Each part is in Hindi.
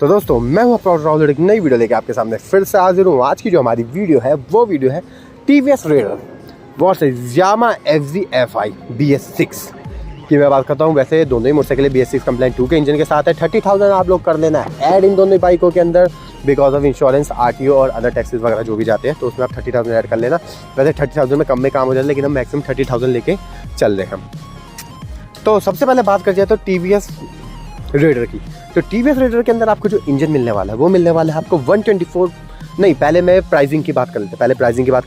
तो दोस्तों मैं हूँ अपना राहुल, एक नई वीडियो लेके आपके सामने फिर से हाजिर हूँ। आज की जो हमारी वीडियो है वो वीडियो है TVS रेडर वर्सेस यामा FZ FI BS6 की मैं बात करता हूँ। वैसे दोनों ही मोटरसाइकिल BS6 कंप्लाइंट 2 के इंजन के साथ है। 30,000 आप लोग कर लेना है ऐड इन दोनों बाइकों के अंदर बिकॉज ऑफ इंश्योरेंस, RTO और अदर टैक्सेस वगैरह जो भी जाते हैं, तो उसमें आप 30,000 ऐड कर लेना। वैसे 30,000 में कम में काम हो जाता है, लेकिन हम मैक्सिमम 30,000 लेके चल रहे हैं। तो सबसे पहले बात कर जाए तो TVS रेडर की। तो TVS रेडर के अंदर आपको जो इंजन मिलने वाला है वो मिलने वाला है आपको 124 नहीं, पहले मैं प्राइसिंग की बात कर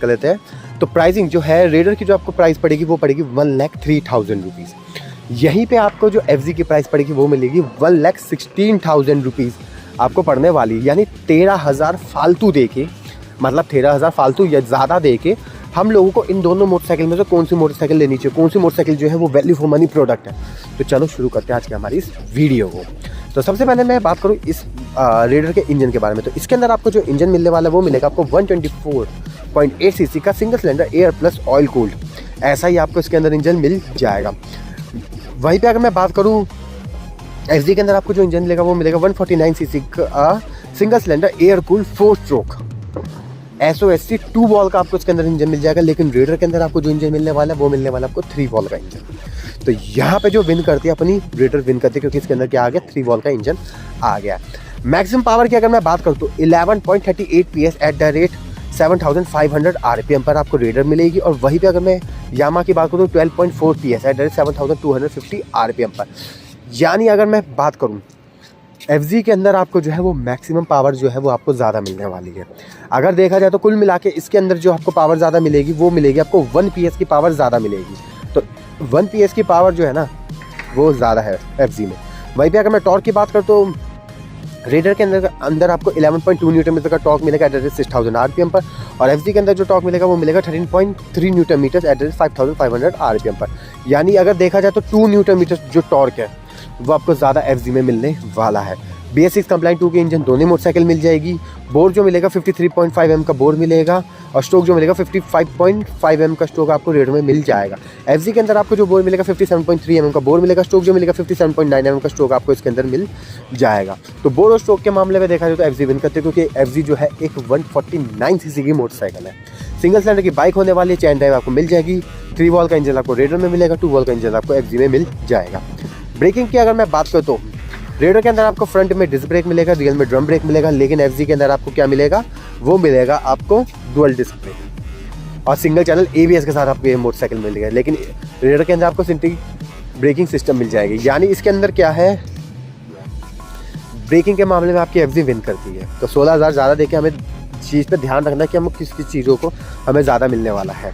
लेते हैं। तो प्राइसिंग जो है रेडर की जो आपको प्राइस पड़ेगी वो पड़ेगी 1,03,000 रुपीज़। यहीं पे आपको जो FZ की प्राइस पड़ेगी वो मिलेगी 1,16,000 रुपीज़ आपको पड़ने वाली, यानी 13,000 फालतू दे के, मतलब 13,000 फालतू या ज़्यादा दे के हम लोगों को इन दोनों मोटरसाइकिल में से कौन सी मोटरसाइकिल लेनी चाहिए, कौन सी मोटरसाइकिल जो है वो वैल्यू फॉर मनी प्रोडक्ट है। तो चलो शुरू करते हैं आज की हमारी इस वीडियो को। तो सबसे पहले मैं बात करूँ इस रेडर के इंजन के बारे में। तो इसके अंदर आपको जो इंजन मिलने वाला है वो मिलेगा आपको 124.8 cc का single cylinder air plus oil cooled, ऐसा ही आपको इसके अंदर इंजन मिल जाएगा। वहीं पर अगर मैं बात करूँ FZ के अंदर आपको जो इंजन मिलेगा वो मिलेगा 149 cc का single cylinder air cooled 4 stroke SOSC 2 wall का आपको इसके अंदर इंजन मिल जाएगा। लेकिन रेडर के अंदर आपको जो इंजन मिलने वाला है वो मिलने वाला है आपको 3 वॉल का इंजन। तो यहाँ पे जो विन करती है अपनी रेडर विन करती है, क्योंकि इसके अंदर क्या आ गया, 3 वॉल का इंजन आ गया। मैक्सिमम पावर की अगर मैं बात करूँ तो 11.38 PS eight the rate 7,500 RPM पर आपको रेडर मिलेगी। और वहीं पे अगर मैं यामा की बात करूँ 12.4 PS eight the rate 7,250 RPM पर। यानी अगर मैं बात करूँ FZ के अंदर आपको जो है वो मैक्सिमम पावर जो है वो आपको ज़्यादा मिलने वाली है। अगर देखा जाए तो कुल मिला के इसके अंदर जो आपको पावर ज़्यादा मिलेगी वो मिलेगी आपको 1 PS की पावर ज़्यादा मिलेगी। तो 1 PS की पावर जो है ना वो ज़्यादा है FZ में। वहीं पे अगर मैं टॉर्क की बात करूँ तो रेडर के अंदर आपको 11.2 न्यूटन मीटर का टॉर्क मिलेगा एट द रेट 6,000 RPM पर। और FZ के अंदर जो टॉर्क मिलेगा वो मिलेगा 13.3 newton meter at the rate 5,500 RPM पर। यानी अगर देखा जाए तो 2 न्यूटन मीटर जो टॉर्क है वो आपको ज़्यादा FZ में मिलने वाला है। BS6 कंप्लाइंट 2 के इंजन दोनों मोटरसाइकिल मिल जाएगी। बोर जो मिलेगा 53.5 mm का बोर मिलेगा और स्ट्रोक जो मिलेगा 55.5 mm का स्ट्रोक आपको रेडर में मिल जाएगा। FZ के अंदर आपको जो बोर मिलेगा 57.3 mm का बोर मिलेगा, स्ट्रोक जो मिलेगा 57.9 mm का स्ट्रोक आपको इसके अंदर मिल जाएगा। तो बोर और स्ट्रोक के मामले में देखा जाए तो FZ विन करते हैं, क्योंकि FZ जो है एक 149 cc की मोटरसाइकिल है। सिंगल सिलेंडर की बाइक होने वाली है, चैन ड्राइव आपको मिल जाएगी। 3 वॉल का इंजन आपको रेडर में मिलेगा, 2 वॉल का इंजन आपको FZ में मिल जाएगा। ब्रेकिंग की अगर मैं बात करूँ तो रेडर के अंदर आपको फ्रंट में डिस्क ब्रेक मिलेगा, रियल में ड्रम ब्रेक मिलेगा। लेकिन FZ के अंदर आपको क्या मिलेगा, वो मिलेगा आपको डुअल डिस्क ब्रेक और सिंगल चैनल ABS के साथ आपको ये मोटरसाइकिल मिलेगा। लेकिन रेडर के अंदर आपको सिंथेटिक ब्रेकिंग सिस्टम मिल जाएगी। यानी इसके अंदर क्या है, ब्रेकिंग के मामले में आपकी FZ विन करती है। तो 16,000 ज़्यादा देके हमें चीज़ पे ध्यान रखना है कि हम किस किस चीज़ों को हमें ज़्यादा मिलने वाला है।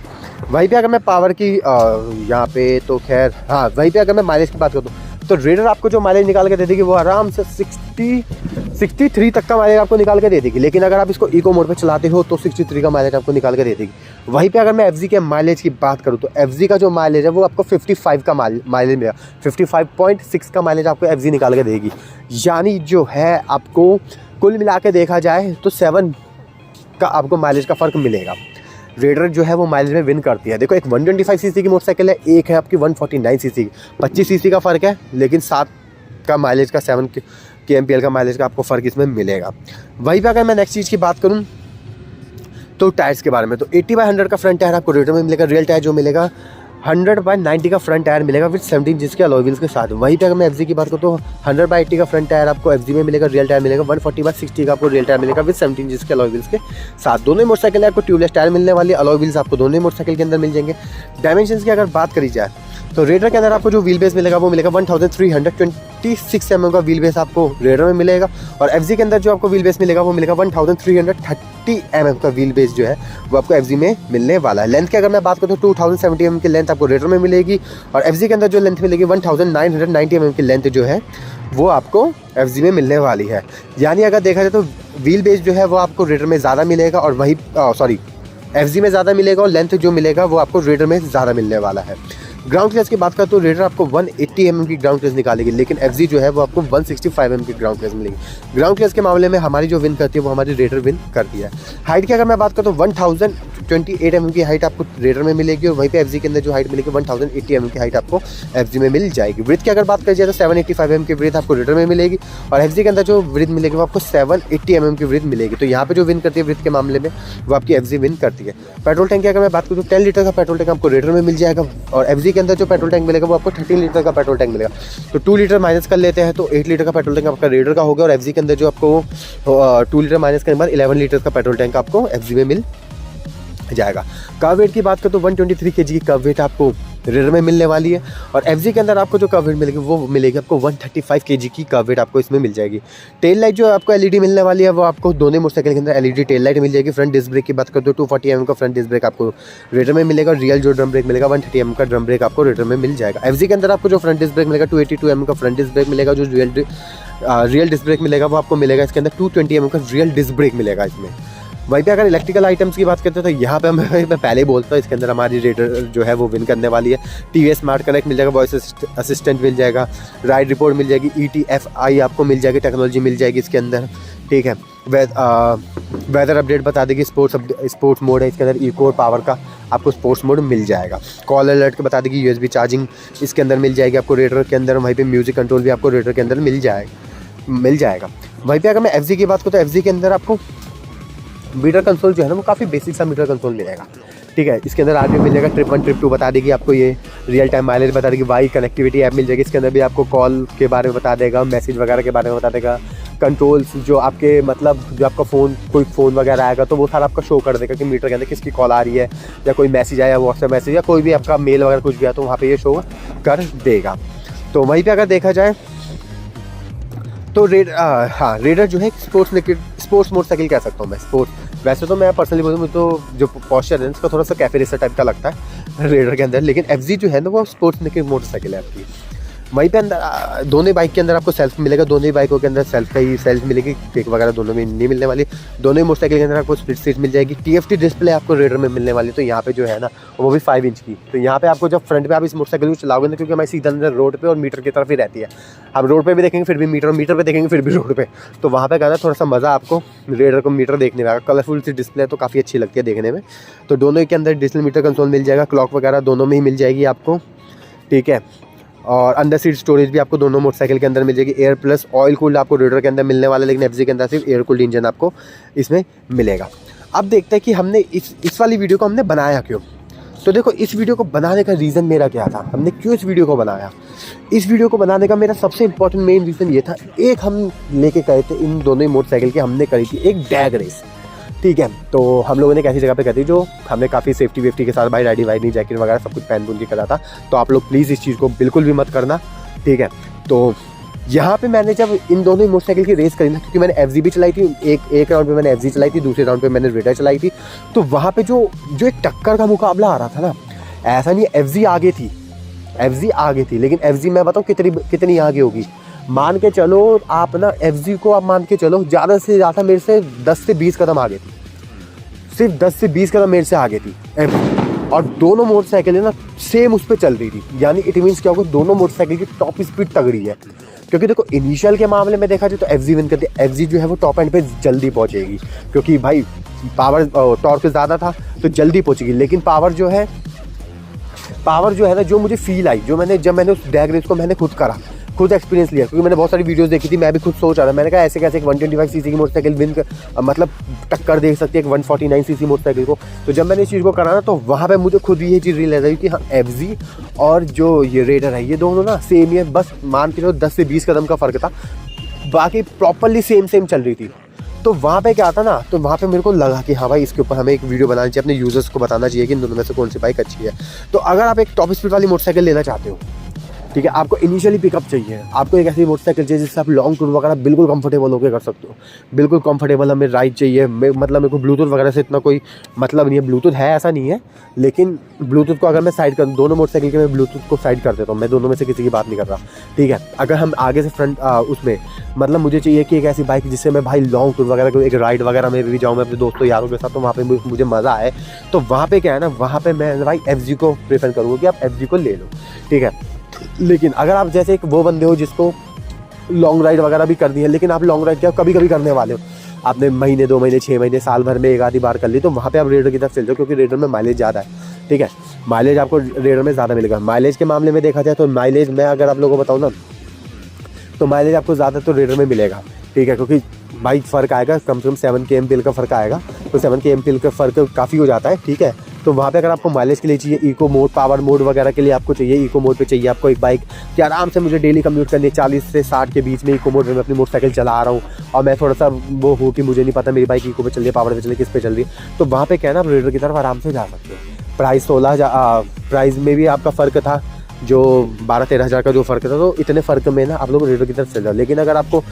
वहीं पे अगर मैं पावर की यहाँ पे तो खैर हाँ, वहीं पे अगर मैं माइलेज की बात करूँ तो रेडर आपको जो माइलेज निकाल के दे देगी वो आराम से 63 तक का माइलेज आपको निकाल के दे देगी। लेकिन अगर आप इसको इको मोड पे चलाते हो तो 63 का माइलेज आपको निकाल के दे देगी। वहीं पे अगर मैं FZ के माइलेज की बात करूँ तो FZ का जो माइलेज है वो आपको 55 का माइलेज मिलेगा, 55.6 का माइलेज आपको FZ निकाल के देगी। यानी जो है आपको कुल मिला के देखा जाए तो 7 का आपको माइलेज का फ़र्क मिलेगा। रेडर जो है वो माइलेज में विन करती है। देखो एक 125 cc की मोटरसाइकिल है, एक है आपकी 149 cc की, 25 cc का फ़र्क है, लेकिन 7 का माइलेज का 7 kmpl का माइलेज का आपको फ़र्क इसमें मिलेगा। वहीं पर अगर मैं नेक्स्ट चीज़ की बात करूँ तो टायर्स के बारे में, तो 80/100 का फ्रंट टायर आपको रेडर में मिलेगा। रियल टायर जो मिलेगा 100/90 का फ्रंट टायर मिलेगा विद 17 इंच के अलॉय व्हील्स के साथ। वहीं पे अगर मैं FZ की बात करूँ तो 100/80 का फ्रंट टायर आपको FZ में मिलेगा। रियल टायर मिलेगा 140/60 का आपको रियल टायर मिलेगा विद 17 इंच के अलॉय व्हील्स के साथ। दोनों ही मोटरसाइकिल आपको ट्यूबलेस टायर मिलने वाली है, अलॉय व्हील्स आपको दोनों ही मोटरसाइकिल के अंदर मिल जाएंगे। डायमेंशंस की अगर बात करी जाए तो रेडर के अंदर आपको जो व्हील बेस मिलेगा वो मिलेगा 1326 mm का व्हील बेस आपको रेडर में मिलेगा। और FZ के अंदर जो आपको व्हील बेस मिलेगा वो मिलेगा 1330 mm का व्हील बेस जो है वो आपको FZ में मिलने वाला है। लेंथ की अगर मैं बात करूँ तो 2070 mm की लेंथ आपको रेडर में मिलेगी। और FZ के अंदर जो लेंथ मिलेगी 1990 mm की लेंथ जो है वो आपको FZ में मिलने वाली है। यानी अगर देखा जाए तो व्हील बेस जो है वो आपको रेडर में ज़्यादा मिलेगा और वही FZ में ज़्यादा मिलेगा, और लेंथ जो मिलेगा वो आपको रेडर में ज़्यादा मिलने वाला है। ग्राउंड क्लियरेंस की बात करें तो रेडर आपको 180 mm की ग्राउंड क्लियरेंस निकालेगी, लेकिन एफजी जो है वो आपको 165 mm की ग्राउंड क्लियरेंस मिलेगी। ग्राउंड क्लियरेंस के मामले में हमारी जो विन करती है वो हमारी रेडर विन करती है। हाइट की अगर मैं बात करूँ तो 1028 mm की हाइट आपको रेडर में मिलेगी, और वहीं पे एफजी के अंदर जो हाइट मिलेगी 1080 mm की हाइट आपको एफजी में मिल जाएगी। ब्रेथ की अगर बात करी जाए तो 785 mm की ब्रेथ आपको रेडर में मिलेगी, और एफजी के अंदर जो ब्रेथ मिलेगी वो आपको 780 mm की ब्रेथ मिलेगी। तो यहाँ पे जो विन करती है ब्रेथ के मामले में वो आपकी एफजी विन करती है। पेट्रोल टैंक की अगर मैं बात करूँ तो 10 लीटर का पेट्रोल टैंक आपको रेडर में मिल जाएगा, और एफजी के अंदर जो पेट्रोल टैंक मिलेगा वो आपको 13 लीटर का पेट्रोल टैंक मिलेगा। तो 2 लीटर माइनस कर लेते हैं तो 8 लीटर का पेट्रोल टैंक आपका रेडर का हो गया, और एफजी के अंदर जो आपको 2 लीटर माइनस करने के बाद 11 लीटर का पेट्रोल टैंक आपको एफजी में मिल जाएगा। कर्व वेट की बात करें तो 123 kg की कर्व वेट आपको रेडर में मिलने वाली है, और एफजी के अंदर आपको जो कर्व वेट मिलेगी वो मिलेगी आपको 135 kg की कर्व वेट आपको इसमें मिल जाएगी। टेल लाइट जो आपको एलईडी मिलने वाली है वो आपको दोनों मोटरसाइकिल के अंदर एलईडी टेल लाइट मिल जाएगी। फ्रंट डिस्क ब्रेक की बात करें तो 240 mm का फ्रंट डिस्क ब्रेक आपको रेडर में मिलेगा, और रियल जो ड्रम ब्रेक मिलेगा 130 mm का ड्रम ब्रेक आपको रेडर में मिल जाएगा। एफजी के अंदर आपको जो फ्रंट डिस्क ब्रेक मिलेगा 282 mm का फ्रंट डिस्क ब्रेक मिलेगा, जो रियल डिस्क ब्रेक मिलेगा वो आपको मिलेगा इसके अंदर 220 mm का रियल डिस्क ब्रेक मिलेगा इसमें। वहीं पे अगर इलेक्ट्रिकल आइटम्स की बात करते हैं तो यहाँ पे मैं पहले ही बोलता हूँ इसके अंदर हमारी रेडर जो है वो विन करने वाली है। टीवीएस स्मार्ट कनेक्ट मिल जाएगा, वॉइस असिस्टेंट मिल जाएगा, राइड रिपोर्ट मिल जाएगी, ETFI आपको मिल जाएगी, टेक्नोलॉजी मिल जाएगी इसके अंदर, ठीक है। वेदर अपडेट बता देगी, स्पोर्ट्स मोड है इसके अंदर, इको और पावर का आपको स्पोर्ट्स मोड मिल जाएगा। कॉल अलर्ट बता देगी, USB चार्जिंग इसके अंदर मिल जाएगी आपको रेडर के अंदर। वहीं पे म्यूजिक कंट्रोल भी आपको रेडर के अंदर मिल जाएगा। वहीं पे अगर मैं एफजी की बात करूँ तो एफजी के अंदर आपको मीटर कंसोल जो है ना वो काफ़ी बेसिक सा मीटर कंसोल मिलेगा, ठीक है। इसके अंदर आरपीएम मिल जाएगा, ट्रिप 1 ट्रिप 2 बता देगी आपको, ये रियल टाइम माइलेज बता देगी, वाई कनेक्टिविटी ऐप मिल जाएगी इसके अंदर भी आपको कॉल के बारे में बता देगा, मैसेज वगैरह के बारे में बता देगा, कंट्रोल्स जो आपके मतलब जो आपका कोई फ़ोन वगैरह आएगा तो वो सारा आपका शो कर देगा कि मीटर के अंदर किसकी कॉल आ रही है, या कोई मैसेज आया, व्हाट्सएप मैसेज या कोई भी आपका मेल वगैरह कुछ भी आया तो वहाँ पर ये शो कर देगा। तो वहीं पर अगर देखा जाए तो रेडर जो है स्पोर्ट्स मोटरसाइकिल कह सकता हूँ मैं। स्पोर्ट्स वैसे तो मैं पर्सनली बोलूँ तो जो पॉस्चर है उसका थोड़ा सा कैफे रेसर टाइप का लगता है रेडर के अंदर, लेकिन एफजी जो है ना वो स्पोर्ट्स नेकेड मोटरसाइकिल है आपकी। वहीं पे अंदर दोनों बाइक के अंदर आपको सेल्फ मिलेगा, दोनों ही बाइकों के अंदर सेल्फ मिलेगी, किक वगैरह दोनों में नहीं मिलने वाली। दोनों ही मोटरसाइकिल के अंदर आपको स्प्लिट सीट मिल जाएगी। TFT डिस्प्ले आपको रेडर में मिलने वाली, तो यहाँ पे जो है ना वो भी 5 इंच की। तो यहाँ पे आपको जब फ्रंट पे आप इस मोटरसाइकिल को चलाओगे ना, क्योंकि हमारी सीधा अंदर रोड पे और मीटर की तरफ ही रहती है, हम रोड पे भी देखेंगे फिर भी मीटर, और मीटर पे देखेंगे फिर भी रोड पे, तो वहाँ पे कहना थोड़ा सा मज़ा आपको रेडर को मीटर देखने में आएगा। कलरफुल सी डिस्प्ले तो काफ़ी अच्छी लगती है देखने में। तो दोनों के अंदर डिजिटल मीटर कंसोल मिल जाएगा, क्लॉक वगैरह दोनों में ही मिल जाएगी आपको, ठीक है। और अंदर सीट स्टोरेज भी आपको दोनों मोटरसाइकिल के अंदर मिल जाएगी। एयर प्लस ऑयल कूल्ड आपको रेडर के अंदर मिलने वाला है, लेकिन एफजी के अंदर सिर्फ एयर कूल्ड इंजन आपको इसमें मिलेगा। अब देखते हैं कि हमने इस वाली वीडियो को हमने बनाया क्यों। तो देखो, इस वीडियो को बनाने का रीज़न मेरा क्या था, हमने क्यों इस वीडियो को बनाया। इस वीडियो को बनाने का मेरा सबसे इंपॉर्टेंट मेन रीज़न ये था, एक हम लेके गए थे इन दोनों ही मोटरसाइकिल की, हमने करी थी एक डैग रेस, ठीक है। तो हम लोगों ने एक ऐसी जगह पे करी थी जो हमने काफ़ी सेफ्टी वेफ्टी के साथ भाई राइडिंग जैकेट वगैरह सब कुछ पहन पुन के करा था। तो आप लोग प्लीज़ इस चीज़ को बिल्कुल भी मत करना, ठीक है। तो यहाँ पे मैंने जब इन दोनों ही मोटरसाइकिल की रेस करी ना, क्योंकि मैंने एफजी भी चलाई थी, एक राउंड पे मैंने एफजी चलाई थी, दूसरे राउंड पे मैंने रेडर चलाई थी। तो वहाँ पे जो एक टक्कर का मुकाबला आ रहा था ना, ऐसा नहीं एफजी आगे थी, लेकिन एफजी मैं बताऊँ कितनी आगे होगी। मान के चलो आप ना, एफजी को आप मान के चलो ज़्यादा से ज़्यादा मेरे से 10 से 20 कदम आगे थी, सिर्फ 10 से 20 कदम मेरे से आगे थी एफजी। और दोनों मोटरसाइकिलें ना सेम उस पर चल रही थी, यानी इट मीन्स क्या होगा, दोनों मोटरसाइकिल की टॉप स्पीड तगड़ी है। क्योंकि देखो, इनिशियल के मामले में देखा जाए तो एफजी विन करती है, एफजी जो है वो टॉप एंड पे जल्दी पहुंचेगी, क्योंकि भाई पावर टॉर्क ज़्यादा था तो जल्दी पहुंचेगी। लेकिन पावर जो है ना, जो मुझे फील आई, जब मैंने उस डैग रेस को मैंने खुद एक्सपीरियंस लिया, क्योंकि मैंने बहुत सारी वीडियोस देखी थी, मैं भी खुद सोच रहा था, मैंने कहा ऐसे कैसे एक 125 सीसी की मोटरसाइकिल मतलब टक्कर दे सकती है एक 149 सीसी मोटरसाइकिल को। तो जब मैंने इस चीज़ को करा ना, तो वहाँ पे मुझे खुद ये चीज़ रियलाइज आई कि हाँ, एफजी और जो ये रेडर है ये दोनों ना सेम ही है, बस मान के चलो 10 से 20 कदम का फ़र्क था, बाकी प्रॉपरली सेम चल रही थी। तो वहाँ पे क्या था ना, तो वहाँ पे मेरे को लगा कि हाँ भाई, इसके ऊपर हमें एक वीडियो बनानी चाहिए, अपने यूज़र्स को बताना चाहिए कि इन दोनों में से कौन सी बाइक अच्छी है। तो अगर आप एक टॉप स्पीड वाली मोटरसाइकिल लेना चाहते हो, ठीक है। आपको इनिशियली पिकअप चाहिए, आपको एक ऐसी मोटरसाइकिल चाहिए जिससे आप लॉन्ग टूर वगैरह बिल्कुल कंफर्टेबल होकर कर सकते हो, बिल्कुल कंफर्टेबल हमें राइड चाहिए। मतलब मेरे को ब्लूटूथ वगैरह से इतना कोई मतलब नहीं है, ब्लूटूथ है ऐसा नहीं है, लेकिन ब्लूटूथ को अगर मैं साइड कर, दोनों मोटरसाइकिल के मैं ब्लूटूथ को साइड कर देता हूँ, मैं दोनों में से किसी की बात नहीं कर रहा, ठीक है। अगर हम आगे से फ्रंट उसमें मतलब मुझे चाहिए कि एक ऐसी बाइक जिससे मैं भाई लॉन्ग टूर वगैरह एक राइड वगैरह में भी जाऊँ मैं अपने दोस्तों यारों के साथ, तो वहाँ पे मुझे मज़ा आए। तो वहाँ पे क्या है ना, वहाँ पे मैं भाई FZ को प्रेफर करूँगा कि आप FZ को ले लो, ठीक है। लेकिन अगर आप जैसे एक वो बंदे हो जिसको लॉन्ग राइड वगैरह भी करनी है, लेकिन आप लॉन्ग राइड क्या कभी कभी करने वाले हो, आपने महीने 2 महीने 6 महीने साल भर में एक आधी बार कर ली, तो वहाँ पे आप रेडर की तरफ चल जाओ, क्योंकि रेडर में माइलेज ज़्यादा है, ठीक है। माइलेज आपको रेडर में ज़्यादा मिलेगा। माइलेज के मामले में देखा जाए तो माइलेज मैं अगर आप लोगों को बताऊँ ना, तो माइलेज आपको ज़्यादा तो रेडर में मिलेगा, ठीक है, क्योंकि भाई फ़र्क आएगा कम से कम 7 kmpl का फ़र्क आएगा, तो 7 kmpl का फ़र्क काफ़ी हो जाता है, ठीक है। तो वहाँ पे अगर आपको माइलेज के लिए चाहिए, इको मोड पावर मोड वगैरह के लिए आपको चाहिए, इको मोड पे चाहिए आपको एक बाइक कि आराम से मुझे डेली कम्यूट करनी है 40 से 60 के बीच में, इको मोड में मैं अपनी मोटरसाइकिल चला रहा हूँ और मैं थोड़ा सा वो हूँ कि मुझे नहीं पता मेरी बाइक इको पे चल रही है, पावर पे चल रही है, किस पे चल रही है, तो वहाँ पे क्या है ना, आप रेडर की तरफ आराम से जा सकते हो। प्राइस 16 प्राइस में भी आपका फ़र्क था, जो 12-13 हज़ार का जो फ़र्क था, तो इतने फ़र्क में ना आप लोग रेडर की तरफ चल जाओ। लेकिन अगर आपको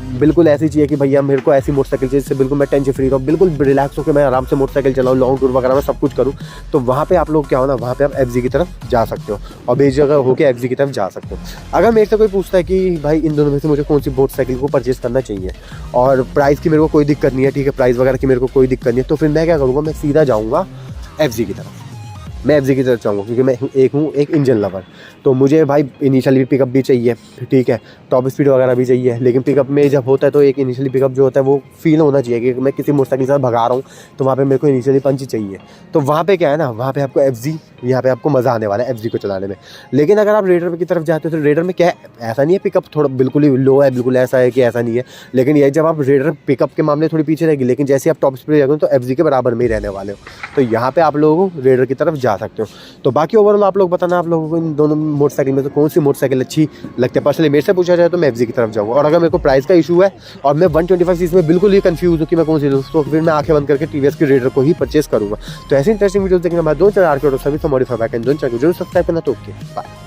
बिल्कुल ऐसी चाहिए कि भैया मेरे को ऐसी मोटरसाइकिल चाहिए जिससे बिल्कुल मैं टेंशन फ्री रहूँ, बिल्कुल रिलैक्स होकर मैं आराम से मोटरसाइकिल चलाऊँ, लॉन्ग टूर वगैरह में सब कुछ करूँ, तो वहाँ पे आप लोग क्या हो ना, वहाँ पे आप FZ की तरफ जा सकते हो और बेजगह होकर FZ की तरफ जा सकते हो। अगर मेरे से कोई पूछता है कि भाई इन दोनों में से मुझे कौन सी मोटरसाइकिल को परचेज़ करना चाहिए और प्राइस की मेरे को कोई दिक्कत नहीं है, ठीक है, प्राइस वगैरह की मेरे को कोई दिक्कत नहीं है, तो फिर मैं क्या करूँगा, मैं सीधा जाऊँगा FZ की तरफ। मैं FZ की तरफ चाहूँगा क्योंकि मैं एक इंजन लवर, तो मुझे भाई इनिशियली पिकअप भी चाहिए, ठीक है, टॉप स्पीड वगैरह भी चाहिए, लेकिन पिकअप में जब होता है तो एक इनिशियली पिकअप जो होता है वो फील होना चाहिए कि मैं किसी मोटरसाइकिल के साथ भगा रहा हूँ, तो वहाँ पे मेरे को इनिशियली पंच चाहिए। तो वहाँ पे क्या है ना, वहाँ पे आपको FZ, यहाँ पे आपको मज़ा आने वाला है FZ को चलाने में। लेकिन अगर आप रेडर की तरफ जाते हो तो रेडर में क्या है, ऐसा नहीं है पिकअप थोड़ा बिल्कुल ही लो है, बिल्कुल ऐसा है कि ऐसा नहीं है, लेकिन ये जब आप रेडर पिकअप के मामले थोड़ी पीछे रहेगी, लेकिन जैसे आप टॉप स्पीड जाओगे तो FZ के बराबर में ही रहने वाले हो, तो यहाँ पे आप लोग रेडर की तरफ जा सकते हो। तो बाकी ओवरऑल आप लोग बताना आप लोगों को इन दोनों मोटरसाइकिल में से कौन सी मोटरसाइकिल अच्छी लगती है। पर्सनली मेरे से पूछा जाए तो मैं FZ की तरफ जाऊँगा, और अगर मेरे को प्राइस का इशू है और मैं 125 सीसी में बिल्कुल ही कंफ्यूज हूँ कि मैं कौन सी लूँ, तो फिर मैं आंखें बंद करके TVS की रेडर को ही परचेस करूँगा। तो ऐसी इंटरेस्टिंग वीडियोस देखने के बाद 2 चैनल आरके ऑटो सर्विस और मॉडिफाई बैक एंड 2 चैनल को जरूर सब्सक्राइब करना। तो ओके बाय।